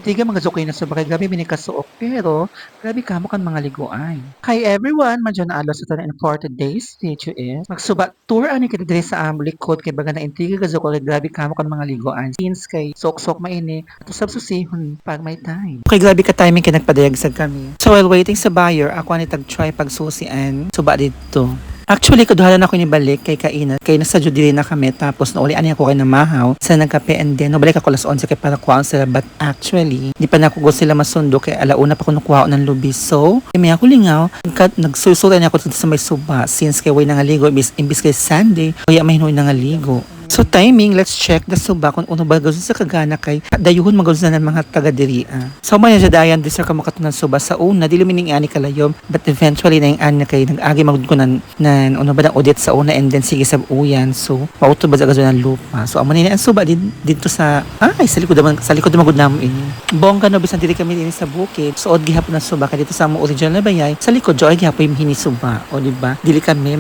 Tiga mga zukay na sobra kay grabe binikasuok pero grabe kamo kan mga liguan. Hi everyone, madyo na alo sa tanan important days. Video is magsuba tour ani kay diri sa likod kay baga na intriga ka zukay grabe kamo kan mga liguan. Since kay sok-sok maini ato sab susihon pag may time. Okay, grabe ka timing kay nagpadayag sa kami. So while waiting sa buyer, ako ani tag-try pagsusian suba dito. Actually, kaduhalan ako ni balik kay Kaina. Kay nasa Judiri na kami. Tapos, nauli ani ako kay namahaw. Sa nagkape and then, nabalik ako alas 11 kay para kuhaan sila. But actually, di pa nakugo sila masundo. Kay alauna pa ko nakuha ng lubi. So, may ako lingaw. Nagsusulan ako sa may suba. Since kay way nangaligo. Imbis kay Sunday. Kaya may hinuwi nangaligo. So timing, let's check the suba kung ano ba gawin sa kagana kay dayuhon magawin na ng mga taga-diri. So maya siya dayan disar ka makatunan suba sa una dili mining ani kalayom but eventually na yung ani kay nag-agi magud ko nan ano ba ng audit sa una and then sige sa uyan. So pauto ba sa gazon ng lupa. So amo ni ang suba dito sa sa likod magud namo ini. Bongga no bisan dili kami ini sa bukid. So od gihapon na suba kay dito sa mo original na bayay. Sa likod joy gihapon hini suba. O di ba? Dili kami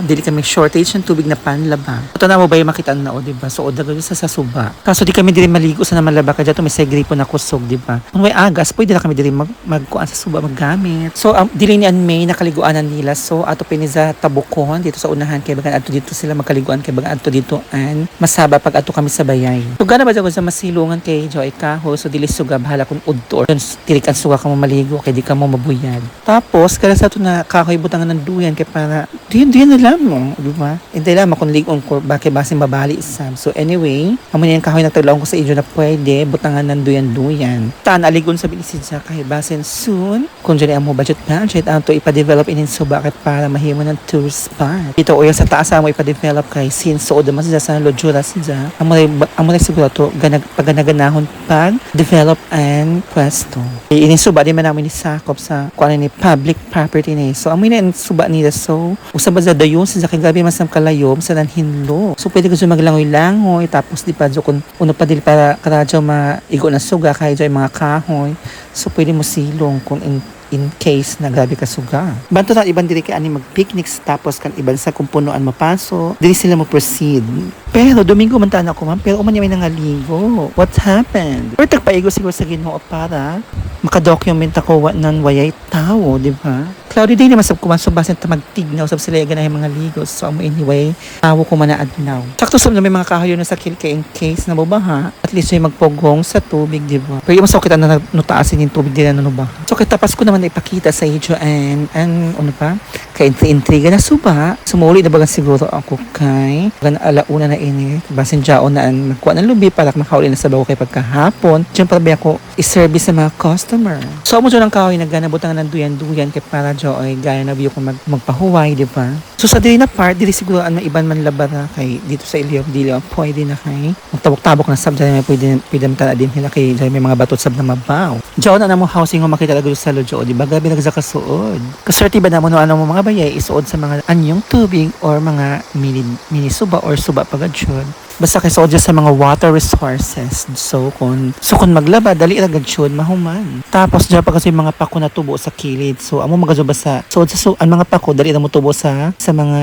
dili kami shortage ng tubig na panlaba. Ito na mo ba makita na o diba so oda gud sa suba kaso di kami diri maligo sa naman laba kadto may segripo na kusog diba kung may agas pwede na kami diri magkuan sa suba maggamit so dili ni May nakaliguanan nila so ato piniza tabukon dito sa unahan kay bagan adto dito sila makaliguan kay bagan adto dito an masaba pag adto kami sa bayay so gana ba sa masilungan kay Joy Kaho so dili suga bahala kun udto or tirik ang suga ka mo maligo kay di ka mo mabuyad tapos kada sa to na kahoy butangan ng duyan kay para diyan na lang mo diba hindi lang makon ligon ko bakit basin babali isam. So anyway, amo yung kahoy nagtaglaon ko sa inyo na pwede butangan ng duyan-duyan. Taan aligon sa bilisid sa kay basin soon. Kung dyan mo budget ang to ipa-develop inin so bakit para mahimo ng tour spot. Ito o yung sa taas mo ipa-develop kay since so naman sa lojura siya. Amo na siguro to paganaganahon pag develop and pwesto. Inin suba di man namin ni sakop sa kuan ni public property ni. So amo na suba nila so usab sa dayon sa kay gabi masam kalayom sa nanhinlo. So pwede ko maglangoy-langoy tapos di pa kung uno pa dili para karadyo maigo na suga kay joy mga kahoy so pwede mo silong kung in case na grabe ka suga. Banto na ibang diri kay ani mag-picnics tapos kan iban sa kung punuan mapaso dili sila mo proceed. Pero Domingo man tana ko man pero uman may nangaligo. What happened? Or tagpaigo siguro sa Ginoo para maka-document ako nan wayay tao, di ba? Cloudy day naman sab kuman so basin ta magtignaw sab sila ganahay mga ligos. So amo anyway, tawo ko man na adlaw. Sakto sab na may mga kahoy na sa kilke in case na mabaha, at least may magpugong sa tubig, di ba? Pero yung masakit na nutaasin yung tubig din na nanubaha. So kay tapas ko naman na ipakita sa inyo and ano pa? Kay intriga na suba. Sumuli na bagang siguro ako kay gan alauna na ini. Basin jaon na magkuha ng lubi para makauli na sa bago kay pagkahapon. Diyan para ba ako i-service sa mga customer. So amo dyan ang kahoy naganabutan ng duyan-duyan kay para joy gaya na biyo ko magpahuway, di ba? So sa dili na part, dili siguro ang iban man labara kay dito sa Iliog dili pwede na kay magtabok-tabok na sab dyan pwede man din nila kay may mga batot sab na mabaw. Diyan na mo housing mo makita lagos sa lojo, di ba? Gabi nagzakasuod. Kaswerte ba na mo ano mo mga bayay isuod sa mga anyong tubig or mga mini suba or suba pagadsyon. Basta kay soja sa mga water resources. So kung maglaba dali ra gad syud mahuman. Tapos diya pa kasi mga pako na tubo sa kilid. So amo magazuba sa ang mga pako dali ra mo tubo sa mga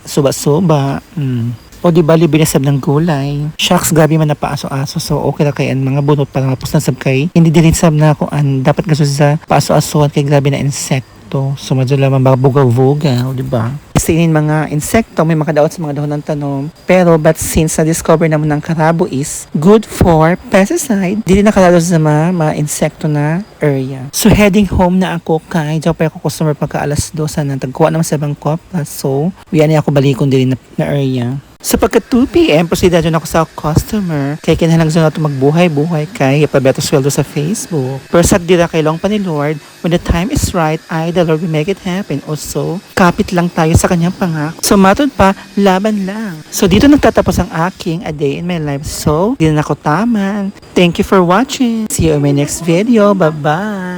suba-suba. O di bali binasab ng gulay. Shucks gabi man na paaso-aso. So okay ra kay ang mga bunot para tapos na sab kay hindi din sab na ko an dapat gaso sa paaso-aso kay grabe na insekto. So madyo lamang bugaw-bugaw, di ba? Sinin mga insekto, may makadaot sa mga dahon ng tanom. Pero but since na-discover naman ng karabo is good for pesticide, di rin nakalalo sa mga insekto na area. So heading home na ako kay diyan pa ako customer pagka alas 2 na tagkuha naman sa Bangkok. So, wiyan ako balikon din na area. Sa pagka 2 p.m. proceed dyan ako sa customer. Kaya kinahalang dyan ako magbuhay-buhay kay ipabeto sweldo sa Facebook. Pero sagdira kay long pa ni Lord, when the time is right, the Lord will make it happen. Also, kapit lang tayo sa kanyang pangako. So matod pa, laban lang. So dito nagtatapos ang aking a day in my life. So, di na ako taman. Thank you for watching. See you in my next video. Bye-bye.